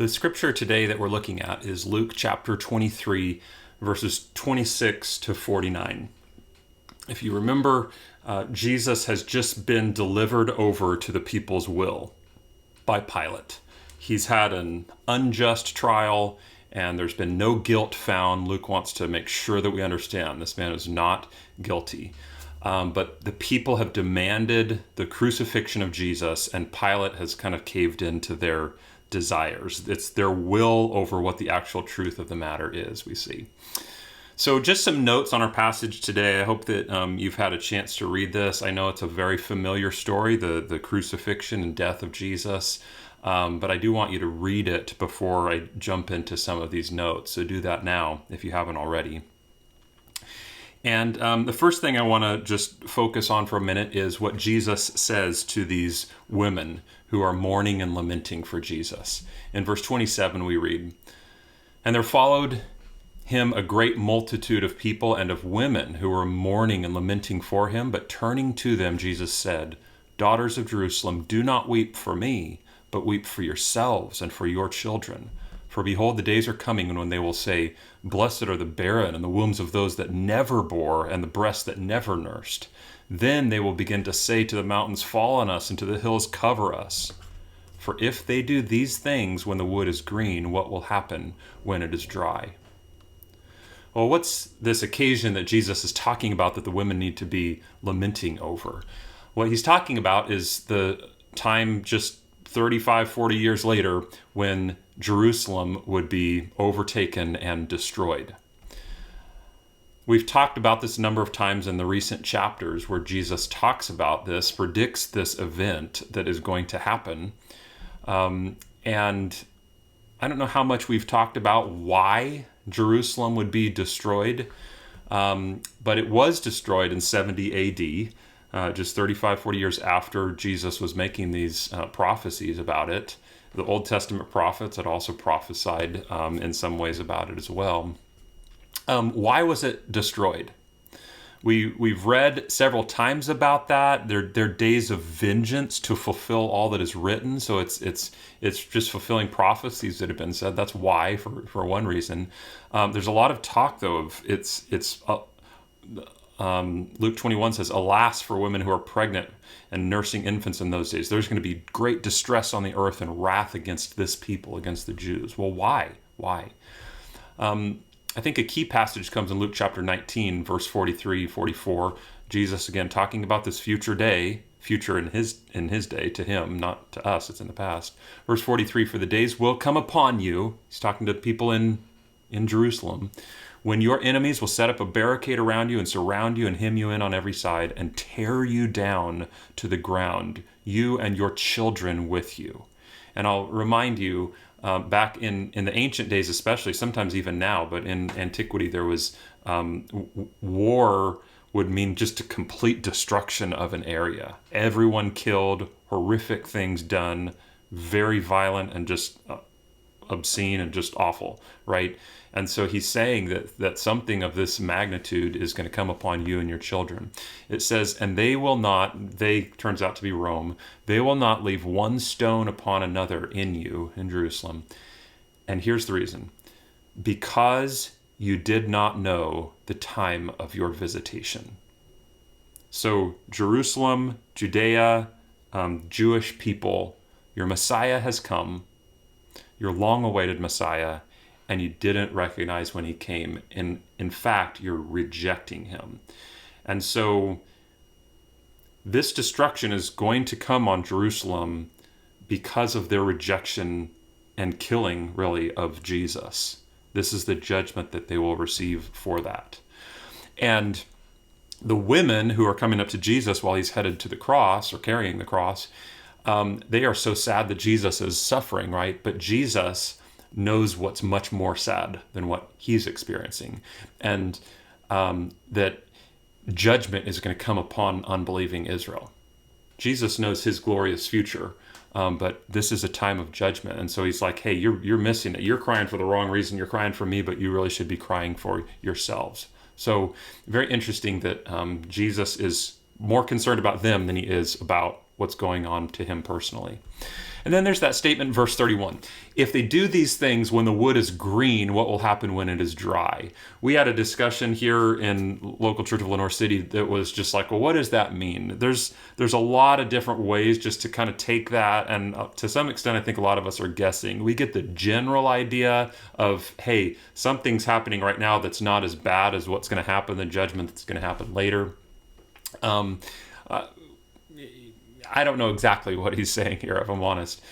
The scripture today that we're looking at is Luke chapter 23, verses 26 to 49. If you remember, Jesus has just been delivered over to the people's will by Pilate. He's had an unjust trial, and there's been no guilt found. Luke wants to make sure that we understand this man is not guilty. But the people have demanded the crucifixion of Jesus, and Pilate has kind of caved into their desires. It's their will over what the actual truth of the matter is, we see. So just some notes on our passage today. I hope that you've had a chance to read this. I know it's a very familiar story, the crucifixion and death of Jesus, but I do want you to read it before I jump into some of these notes. So do that now if you haven't already. And the first thing I want to just focus on for a minute is what Jesus says to these women who are mourning and lamenting for Jesus. In verse 27 we read, "And there followed him a great multitude of people and of women who were mourning and lamenting for him. But turning to them, Jesus said, 'Daughters of Jerusalem, do not weep for me, but weep for yourselves and for your children. For behold, the days are coming when they will say, Blessed are the barren and the wombs of those that never bore and the breasts that never nursed. Then they will begin to say to the mountains, Fall on us, and to the hills, cover us. For if they do these things when the wood is green, what will happen when it is dry?'" Well, what's this occasion that Jesus is talking about that the women need to be lamenting over? What he's talking about is the time just 35, 40 years later when Jerusalem would be overtaken and destroyed. We've talked about this a number of times in the recent chapters where Jesus talks about this, predicts this event that is going to happen. And I don't know how much we've talked about why Jerusalem would be destroyed, but it was destroyed in 70 AD. Just 35, 40 years after Jesus was making these prophecies about it. The Old Testament prophets had also prophesied in some ways about it as well. Why was it destroyed? We've read several times about that. They're days of vengeance to fulfill all that is written. So it's just fulfilling prophecies that have been said. That's why, for one reason. There's a lot of talk though of Luke 21 says, "Alas for women who are pregnant and nursing infants in those days. There's going to be great distress on the earth and wrath against this people, against the Jews." Well, why? Why? I think a key passage comes in Luke chapter 19, verse 43, 44. Jesus, again, talking about this future day, future in his day to him, not to us, it's in the past. Verse 43, "For the days will come upon you," he's talking to people in Jerusalem, "when your enemies will set up a barricade around you and surround you and hem you in on every side and tear you down to the ground, you and your children with you." And I'll remind you, back in the ancient days especially, sometimes even now, but in antiquity there was war would mean just a complete destruction of an area. Everyone killed, horrific things done, very violent and just obscene and just awful, right? And so he's saying that something of this magnitude is going to come upon you and your children. It says, "And they will not," they turns out to be Rome, "they will not leave one stone upon another in you," in Jerusalem. And here's the reason: "because you did not know the time of your visitation." So Jerusalem, Judea, Jewish people, your Messiah has come, your long-awaited Messiah, and you didn't recognize when he came. And in fact, you're rejecting him. And so this destruction is going to come on Jerusalem because of their rejection and killing, really, of Jesus. This is the judgment that they will receive for that. And the women who are coming up to Jesus while he's headed to the cross or carrying the cross, they are so sad that Jesus is suffering, right? But Jesus knows what's much more sad than what he's experiencing, and that judgment is going to come upon unbelieving Israel. Jesus knows his glorious future, but this is a time of judgment, and so he's like, "Hey, you're missing it. You're crying for the wrong reason. You're crying for me, but you really should be crying for yourselves." So very interesting that Jesus is more concerned about them than he is about what's going on to him personally. And then there's that statement in verse 31. If they do these things when the wood is green, what will happen when it is dry? We had a discussion here in local church of Lenore City that was just like, well, what does that mean? There's a lot of different ways just to kind of take that, and to some extent, I think a lot of us are guessing. We get the general idea of, hey, something's happening right now that's not as bad as what's going to happen, the judgment that's going to happen later. I don't know exactly what he's saying here, if I'm honest.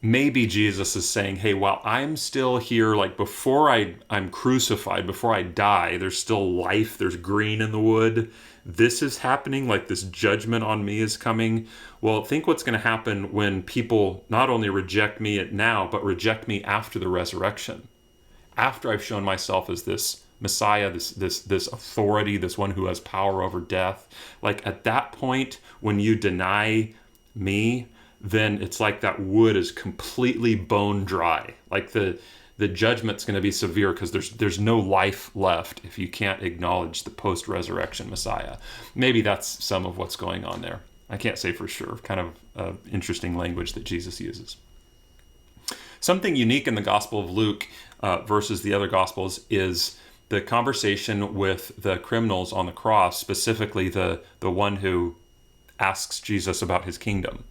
Maybe Jesus is saying, hey, while I'm still here, like before I'm crucified, before I die, there's still life, there's green in the wood. This is happening, like this judgment on me is coming. Well, think what's going to happen when people not only reject me now, but reject me after the resurrection. After I've shown myself as this Messiah, this authority, this one who has power over death. Like at that point, when you deny me, then it's like that wood is completely bone dry. Like the judgment's going to be severe because there's no life left if you can't acknowledge the post-resurrection Messiah. Maybe that's some of what's going on there. I can't say for sure. Kind of interesting language that Jesus uses. Something unique in the Gospel of Luke versus the other Gospels is the conversation with the criminals on the cross, specifically the one who asks Jesus about his kingdom.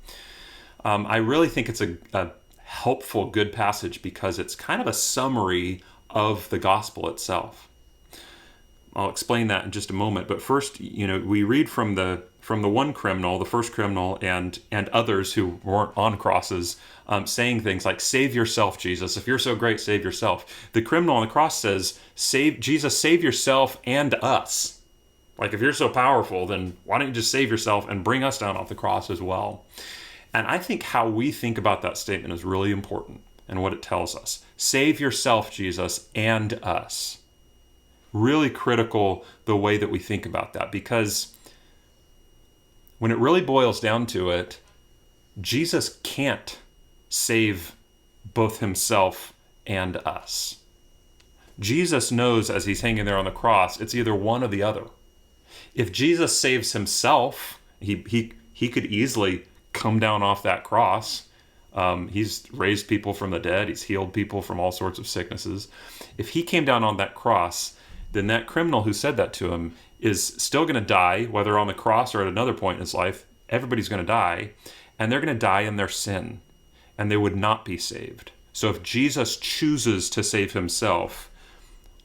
I really think it's a helpful, good passage because it's kind of a summary of the gospel itself. I'll explain that in just a moment. But first, we read from the one criminal, the first criminal, and others who weren't on crosses, saying things like, "Save yourself, Jesus. If you're so great, save yourself." The criminal on the cross says, "Jesus, save yourself and us." Like, if you're so powerful, then why don't you just save yourself and bring us down off the cross as well? And I think how we think about that statement is really important and what it tells us. Save yourself, Jesus, and us. Really critical the way that we think about that, because when it really boils down to it, Jesus can't save both himself and us. Jesus knows as he's hanging there on the cross, it's either one or the other. If Jesus saves himself, he could easily come down off that cross. He's raised people from the dead. He's healed people from all sorts of sicknesses. If he came down on that cross, then that criminal who said that to him is still going to die, whether on the cross or at another point in his life. Everybody's going to die, and they're going to die in their sin, and they would not be saved. So if Jesus chooses to save himself,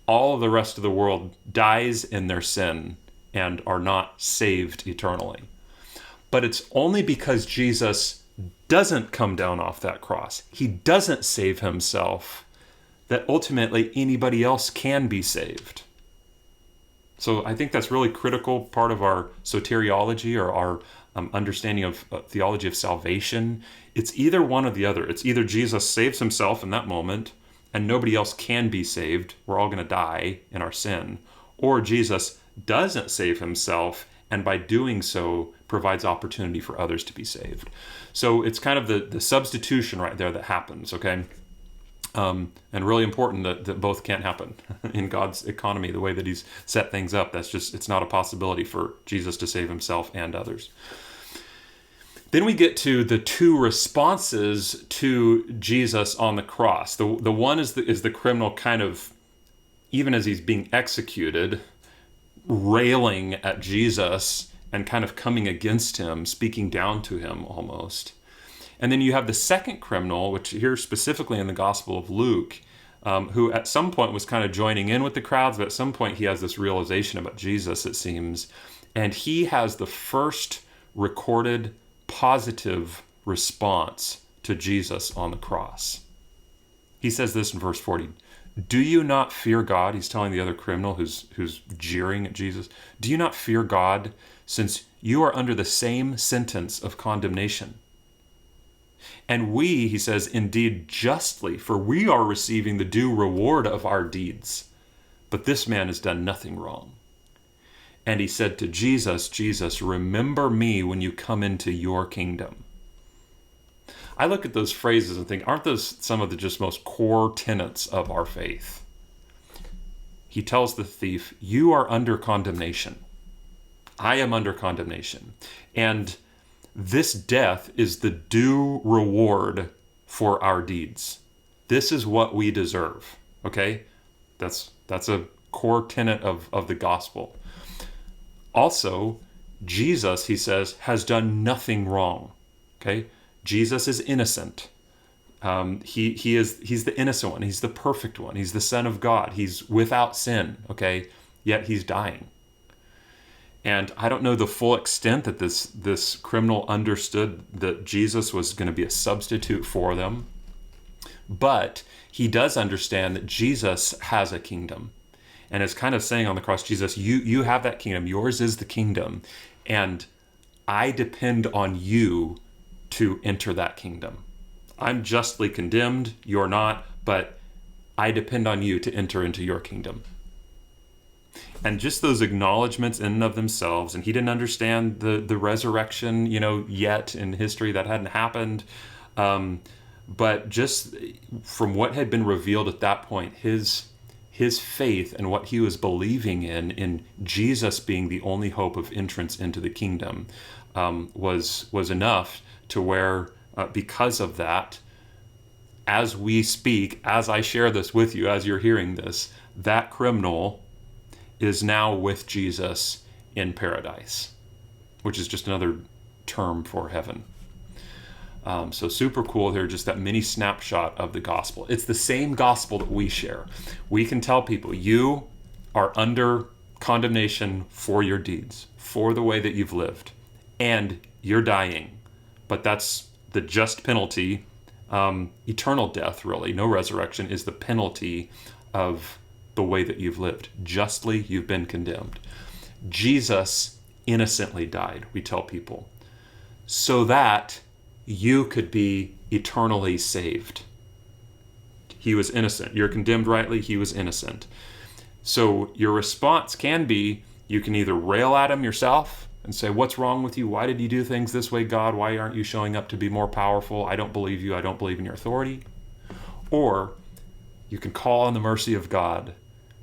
all of the rest of the world dies in their sin and are not saved eternally. But it's only because Jesus doesn't come down off that cross, he doesn't save himself, that ultimately anybody else can be saved. So I think that's really critical part of our soteriology, or our understanding of theology of salvation. It's either one or the other. It's either Jesus saves himself in that moment and nobody else can be saved, we're all going to die in our sin, or Jesus doesn't save himself and by doing so provides opportunity for others to be saved. So it's kind of the substitution right there that happens, okay? And really important that both can't happen in God's economy, the way that he's set things up. It's not a possibility for Jesus to save himself and others. Then we get to the two responses to Jesus on the cross. The one is the criminal kind of, even as he's being executed, railing at Jesus and kind of coming against him, speaking down to him almost. And then you have the second criminal, which here specifically in the Gospel of Luke, who at some point was kind of joining in with the crowds, but at some point he has this realization about Jesus, it seems, and he has the first recorded positive response to Jesus on the cross. He says this in verse 40, "Do you not fear God?" He's telling the other criminal who's jeering at Jesus. "Do you not fear God, since you are under the same sentence of condemnation? And we," he says, "indeed justly, for we are receiving the due reward of our deeds. But this man has done nothing wrong." And he said to Jesus, "Jesus, remember me when you come into your kingdom." I look at those phrases and think, aren't those some of the just most core tenets of our faith? He tells the thief, "You are under condemnation. I am under condemnation." And This death is the due reward for our deeds. This is what we deserve. Okay? That's a core tenet of the gospel. Also, Jesus, he says, has done nothing wrong. Okay? Jesus is innocent. He's the innocent one. He's the perfect one. He's the Son of God. He's without sin. Okay? Yet he's dying. And I don't know the full extent that this criminal understood that Jesus was going to be a substitute for them. But he does understand that Jesus has a kingdom. And it's kind of saying on the cross, Jesus, you have that kingdom. Yours is the kingdom. And I depend on you to enter that kingdom. I'm justly condemned. You're not. But I depend on you to enter into your kingdom. And just those acknowledgments in and of themselves, and he didn't understand the resurrection, yet in history. That hadn't happened. But just from what had been revealed at that point, his faith and what he was believing in Jesus being the only hope of entrance into the kingdom, was enough to where, because of that, as we speak, as I share this with you, as you're hearing this, that criminal is now with Jesus in paradise, which is just another term for heaven. So super cool here, just that mini snapshot of the gospel. It's the same gospel that we share. We can tell people, you are under condemnation for your deeds, for the way that you've lived, and you're dying. But that's the just penalty. Eternal death, really, no resurrection, is the penalty of the way that you've lived. Justly, you've been condemned. Jesus innocently died, we tell people, so that you could be eternally saved. He was innocent. You're condemned rightly. He was innocent. So your response can be, you can either rail at him yourself and say, what's wrong with you? Why did you do things this way, God? Why aren't you showing up to be more powerful? I don't believe you. I don't believe in your authority. Or you can call on the mercy of God,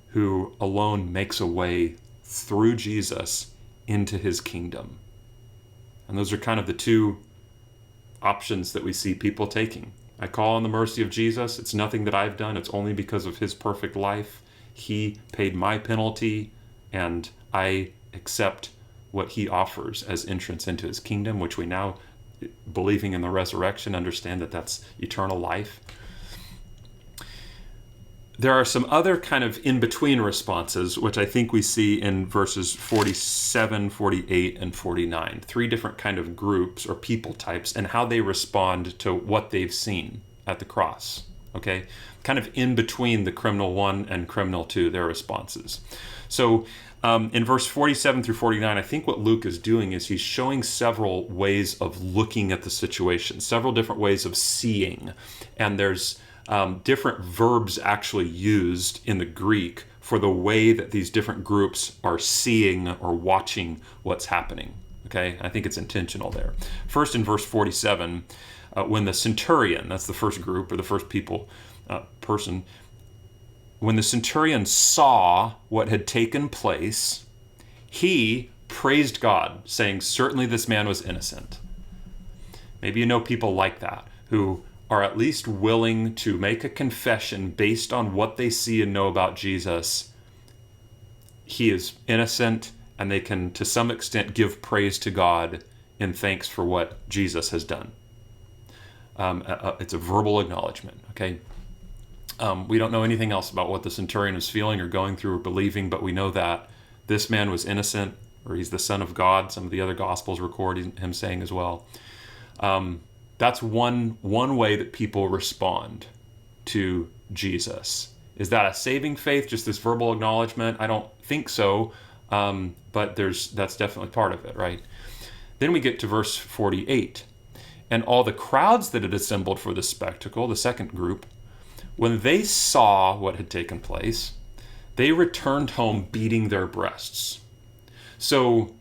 who alone makes a way through Jesus into his kingdom. And those are kind of the two options that we see people taking. I call on the mercy of Jesus. It's nothing that I've done. It's only because of his perfect life. He paid my penalty, and I accept what he offers as entrance into his kingdom, which we now, believing in the resurrection, understand that that's eternal life. There are some other kind of in-between responses, which I think we see in verses 47, 48, and 49. Three different kind of groups or people types and how they respond to what they've seen at the cross. Okay? Kind of in between the criminal 1 and criminal 2, their responses. So in verse 47 through 49, I think what Luke is doing is he's showing several ways of looking at the situation, several different ways of seeing. And there's different verbs actually used in the Greek for the way that these different groups are seeing or watching what's happening. Okay, I think it's intentional there. First, in verse 47, when the centurion, that's the first group or the first person, when the centurion saw what had taken place, he praised God, saying, "Certainly this man was innocent." Maybe you know people like that, who are at least willing to make a confession based on what they see and know about Jesus. He is innocent, and they can, to some extent, give praise to God in thanks for what Jesus has done. It's a verbal acknowledgement, okay? We don't know anything else about what the centurion was feeling or going through or believing, but we know that this man was innocent, or he's the Son of God. Some of the other Gospels record him saying as well. That's one way that people respond to Jesus. Is that a saving faith, just this verbal acknowledgement? I don't think so, but that's definitely part of it, right? Then we get to verse 48. And all the crowds that had assembled for the spectacle, the second group, when they saw what had taken place, they returned home beating their breasts. So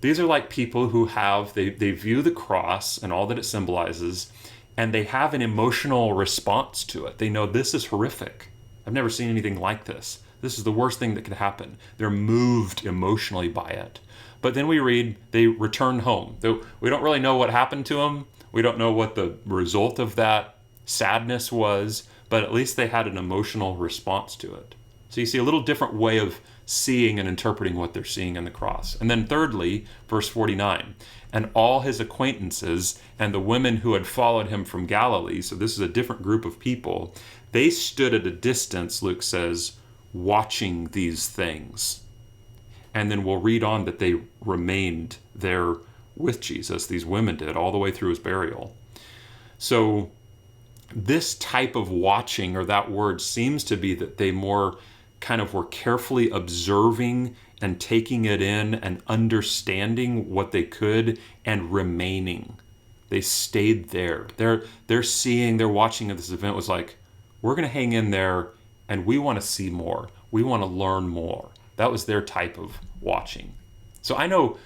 these are like people who they view the cross and all that it symbolizes, and they have an emotional response to it. They know this is horrific. I've never seen anything like this. This is the worst thing that could happen. They're moved emotionally by it. But then we read they returned home. We don't really know what happened to them. We don't know what the result of that sadness was, but at least they had an emotional response to it. So you see a little different way of seeing and interpreting what they're seeing in the cross. And then thirdly, verse 49, and all his acquaintances and the women who had followed him from Galilee, so this is a different group of people, they stood at a distance, Luke says, watching these things. And then we'll read on that they remained there with Jesus. These women did all the way through his burial. So this type of watching, or that word, seems to be that they more kind of were carefully observing and taking it in and understanding what they could and remaining. They stayed there. They're watching this event was like, we're going to hang in there and we want to see more. We want to learn more. That was their type of watching. So I know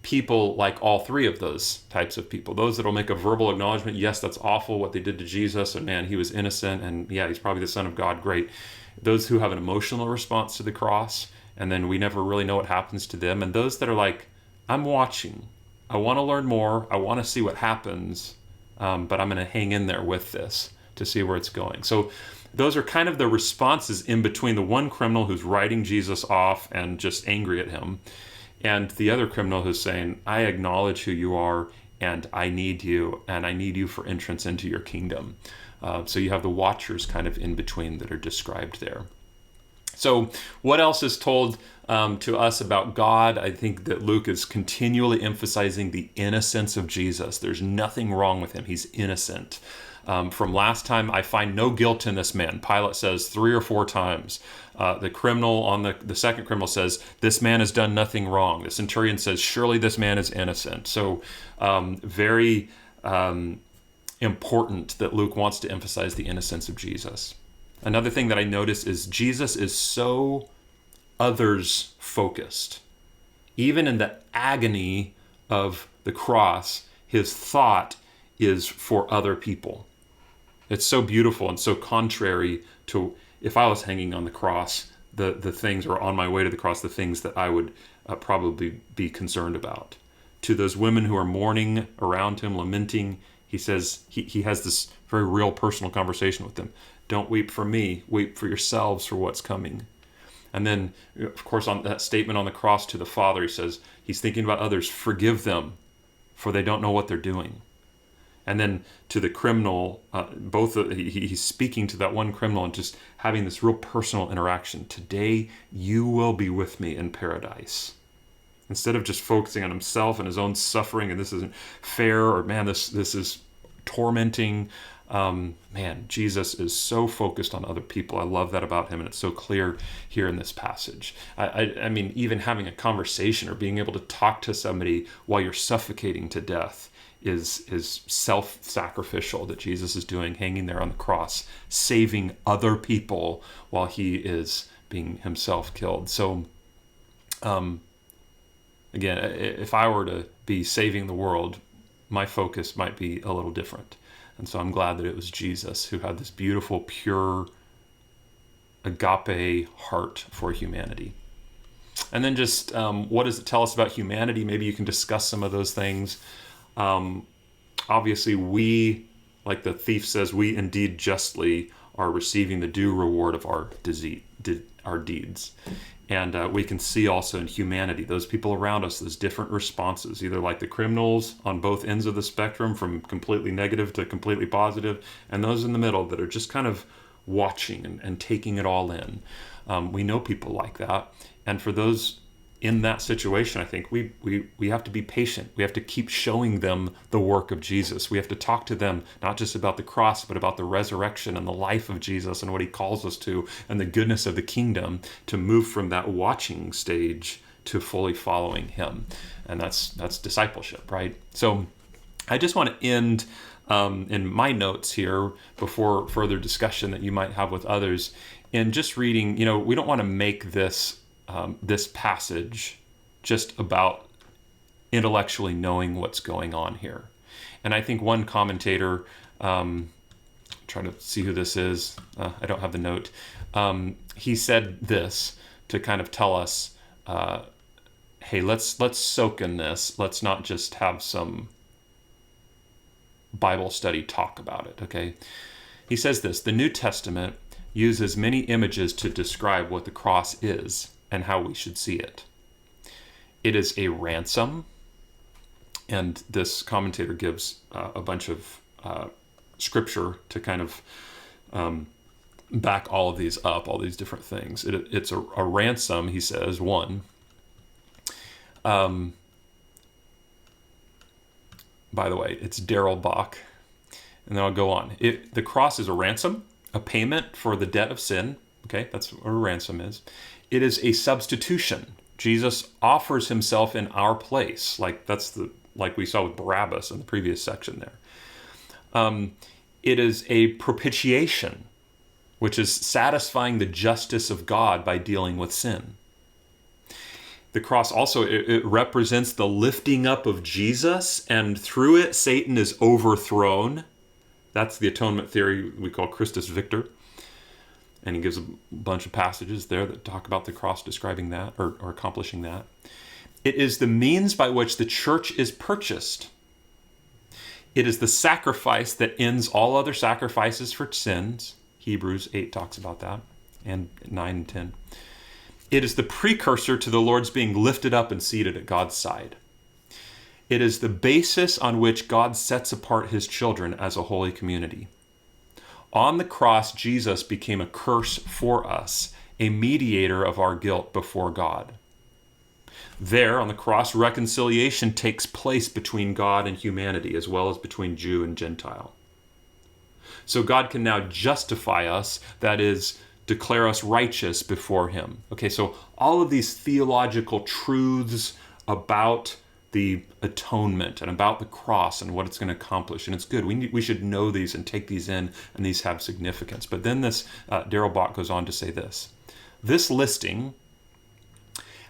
people like all three of those types of people. Those that will make a verbal acknowledgement, yes, that's awful what they did to Jesus, and man, he was innocent, and yeah, he's probably the Son of God, great. Those who have an emotional response to the cross, and then we never really know what happens to them. And those that are like, I'm watching. I want to learn more. I want to see what happens, but I'm going to hang in there with this to see where it's going. So those are kind of the responses in between the one criminal who's writing Jesus off and just angry at him, and the other criminal who's saying, I acknowledge who you are, and I need you for entrance into your kingdom. So you have the watchers kind of in between that are described there. So what else is told to us about God? I think that Luke is continually emphasizing the innocence of Jesus. There's nothing wrong with him. He's innocent. From last time, I find no guilt in this man. Pilate says 3 or 4 times. The criminal on the second criminal says, this man has done nothing wrong. The centurion says, surely this man is innocent. So very important that Luke wants to emphasize the innocence of Jesus. Another thing that I notice is Jesus is so others focused. Even in the agony of the cross, his thought is for other people. It's so beautiful and so contrary to if I was hanging on the cross, the things, or on my way to the cross, the things that I would probably be concerned about. To those women who are mourning around him, lamenting, he says, he has this very real personal conversation with them. Don't weep for me, weep for yourselves for what's coming. And then, of course, on that statement on the cross to the Father, he says, he's thinking about others, forgive them, for they don't know what they're doing. And then to the criminal, he's speaking to that one criminal and just having this real personal interaction. Today, you will be with me in paradise. Instead of just focusing on himself and his own suffering, and this isn't fair, or man, this is tormenting. Man, Jesus is so focused on other people. I love that about him, and it's so clear here in this passage. I mean, even having a conversation or being able to talk to somebody while you're suffocating to death is self-sacrificial that Jesus is doing, hanging there on the cross, saving other people while he is being himself killed. So, again, if I were to be saving the world, my focus might be a little different. And so I'm glad that it was Jesus who had this beautiful, pure, agape heart for humanity. And then just what does it tell us about humanity? Maybe you can discuss some of those things. Obviously, we, like the thief says, we indeed justly are receiving the due reward of our deeds. And we can see also in humanity, those people around us, those different responses, either like the criminals on both ends of the spectrum, from completely negative to completely positive, and those in the middle that are just kind of watching and taking it all in. We know people like that. And for those in that situation, I think we have to be patient. We have to keep showing them the work of Jesus. We have to talk to them not just about the cross, but about the resurrection and the life of Jesus and what he calls us to, and the goodness of the kingdom, to move from that watching stage to fully following him. And that's discipleship, right? So I just want to end in my notes here before further discussion that you might have with others in just reading. We don't want to make this passage just about intellectually knowing what's going on here. And I think one commentator, trying to see who this is, I don't have the note, he said this to kind of tell us, hey, let's soak in this. Let's not just have some Bible study talk about it, okay? He says this: the New Testament uses many images to describe what the cross is and how we should see it. It is a ransom, and this commentator gives a bunch of scripture to kind of back all of these up, all these different things. It's a ransom, he says, one. By the way, it's Daryl Bach. And then I'll go on. The cross is a ransom, a payment for the debt of sin. Okay, that's what a ransom is. It is a substitution. Jesus offers himself in our place. Like we saw with Barabbas in the previous section there. It is a propitiation, which is satisfying the justice of God by dealing with sin. The cross also, it represents the lifting up of Jesus, and through it, Satan is overthrown. That's the atonement theory we call Christus Victor. And he gives a bunch of passages there that talk about the cross describing that or accomplishing that. It is the means by which the church is purchased. It is the sacrifice that ends all other sacrifices for sins. Hebrews 8 talks about that, and 9 and 10. It is the precursor to the Lord's being lifted up and seated at God's side. It is the basis on which God sets apart his children as a holy community. On the cross, Jesus became a curse for us, a mediator of our guilt before God. There, on the cross, reconciliation takes place between God and humanity, as well as between Jew and Gentile. So God can now justify us, that is, declare us righteous before him. Okay, so all of these theological truths about the atonement and about the cross and what it's going to accomplish, and it's good. We should know these and take these in, and these have significance. But then this Daryl Bach goes on to say this: this listing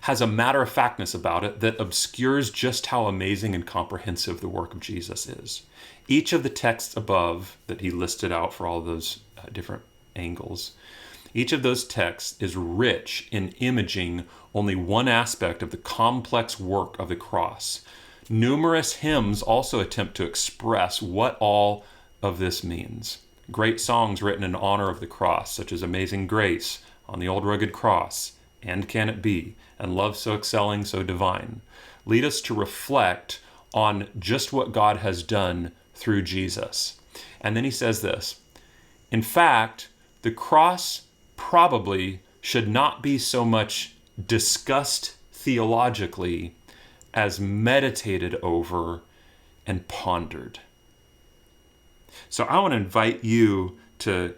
has a matter-of-factness about it that obscures just how amazing and comprehensive the work of Jesus is. Each of the texts above that he listed out for all those different angles, each of those texts is rich in imaging only one aspect of the complex work of the cross. Numerous hymns also attempt to express what all of this means. Great songs written in honor of the cross, such as Amazing Grace, On the Old Rugged Cross, And Can It Be, and Love So Excelling, So Divine, lead us to reflect on just what God has done through Jesus. And then he says this: in fact, the cross probably should not be so much discussed theologically as meditated over and pondered. So I want to invite you to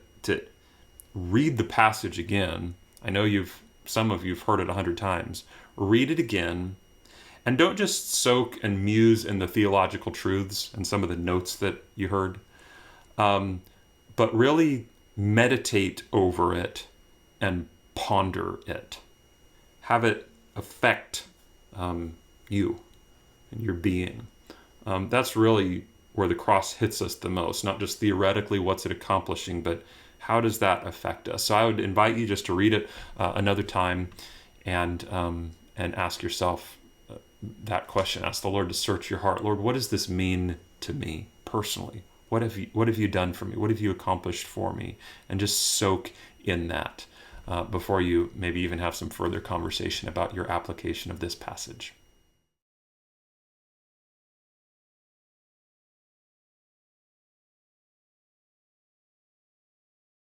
read the passage again. I know some of you've heard it 100 times. Read it again, and don't just soak and muse in the theological truths and some of the notes that you heard, but really meditate over it and ponder it. Have it affect you and your being. That's really where the cross hits us the most, not just theoretically what's it accomplishing, but how does that affect us? So I would invite you just to read it another time and ask yourself that question. Ask the Lord to search your heart. Lord, what does this mean to me personally? What have you done for me? What have you accomplished for me? And just soak in that before you maybe even have some further conversation about your application of this passage.